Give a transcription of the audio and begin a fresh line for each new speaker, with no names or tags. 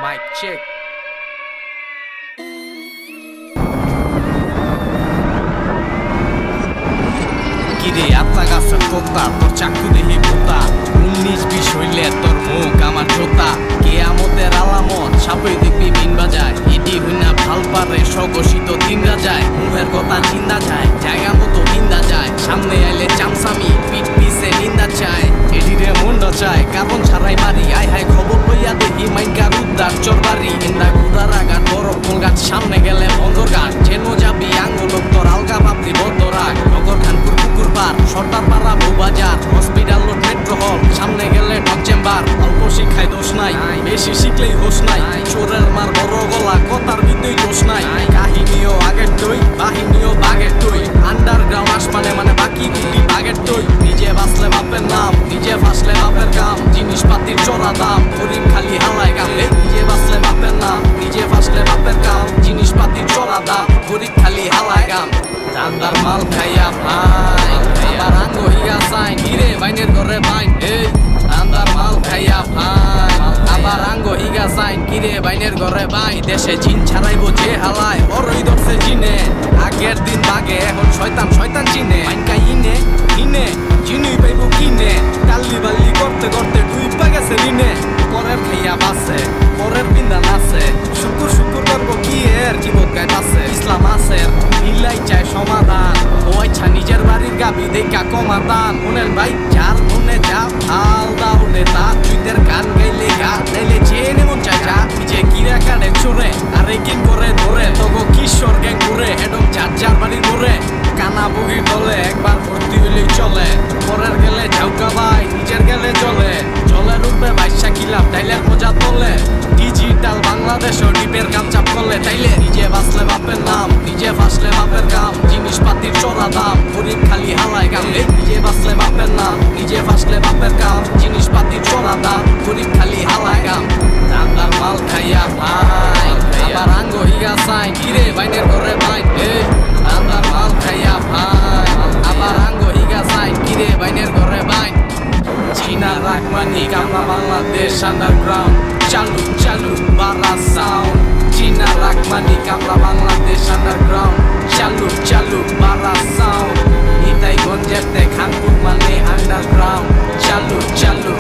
Mic check. কিরে আত্মা গাছের তোতা তোর চাকু দেহি পোতা 19-20 হইলে তোর মুখ আমার জোতা কেয়ামতের আলামত সাপই দেখবি বিন বাজায় এটি হইনা ভাল পারে স্বঘোষিত দিন রাজায় মুখের কথা চিন্তা যায় জায়গা মতো নিন্দা যায় সামনে আইলে চামচামি পিঠ পিছে নিন্দা চায় এটিরে মন্ডা চায় কারণ ছাড়াই মারি আয় হায় খবর লইয়া দেখি মাইনকার উদ্ধার চরবারি ইন্দা গুদার আঘাত বড় ফুল গাছ সামনে গেলে বন্দর ঘাট যেন যাবি আঙ্গুলক তোর আলগা ভাবলি বদ্ধ রাখ নগর খানপুর পুকুর পার সর্দার পাড়া বউবাজার হসপিটাল রোড মেট্রো হল সামনে গেলে ডক চেম্বার অল্প শিক্ষায় দোষ নাই বেশি শিখলেই হোস নাই চোরের মার বড় গলা কথার বিদ্যুই দোষ নাই কাহিনীও আগের দই বাহিনীও বাগের দই আন্ডারগ্রাউন্ড আসমানে মানে বাকি গুলি বাগের দই নিজে বাঁচলে বাপের নাম নিজে ফাঁসলে বাপের কাম জিনিসপাতির চড়া দাম গরিব খালি হালায় গামলে নিজে বাঁচলে বাপের নাম নিজে ফাঁসলে বাপের কাম জিনিসপাতির চড়া দাম গরিব খালি হালায় গাম চান্দার মাল খাইয়া ভাই আবার আঙ্গ হিগা চাই নিরে বাইনের ঘরে বাইন এই চান্দার মাল খাইয়া ভাই আবার আঙ্গ হিগা চাই কিরে বাইনের ঘরে বাই দেশে জিন ছাড়াইবো যে হালায় বড়ই ধরছে জিনে আগের দিন বাগে এখন শয়তান শয়তান চিনে মাইনকা ইনে ইনে চিনুই পাইবো কিনে টাল্লি বাল্লি করতে করতে ডুইবা গেছে লিনে পরের খাইয়া বাসে পরের বিন্দা নাচে শুকুর শুকুর করবো কি এর জীবত গায় নাচে ইসলাম আছে হিলাই চায় সমাধান ও আচ্ছা নিজের বাড়ির গাবি দেখা কমাদান শুনেন ভাই যার মনে যা হাল দাউনে তা তুইদের গান গাইলে গা নাইলে চেনে মন চায় যা নিজে কিরা কাটে চোরে আরে কি করে ধরে তগো কিশোর গ্যাং ঘুরে হেডম যার যার বাড়ির ঘুরে কানা বগির দলে একবার ভর্তি হইলেই চলে পরের গেলে ঝাউকা ভাই নিজের গেলে চলে চলে রূপে বাইশা কিলাম টাইলের মজা তোলে ডিজিটাল বাংলাদেশও ডিপের কাম চাপ করলে তাইলে নিজে বাঁচলে বাপের নাম নিজে ফাঁসলে বাপের কাম জিনিসপাতির চড়া দাম গরিব খালি হালায় গামলে নিজে বাঁচলে বাপের নাম নিজে ফাঁসলে বাপের কাম জিনিসপাতির চড়া দাম গরিব খালি হালায় গাম চান্দার মাল খাইয়া ভাই আবার আঙ্গ হিগা চাই কিরে বাইনের ঘরে বাইন এই চান্দার মাল খাইয়া ভাই আবার আঙ্গ হিগা চাই কিরে বাইনের ঘরে বাইন চীনা রাখমানি আমরা বাংলাদেশ আন্ডারগ্রাউন্ড চালু চালু বারা সাউন্ড চীনা রাখমানি আমরা বাংলাদেশ আন্ডারগ্রাউন্ড চালু চালু বারা সাউন্ড নিতাইগঞ্জেতে খানপুর মানে আন্ডারগ্রাউন্ড চালু চালু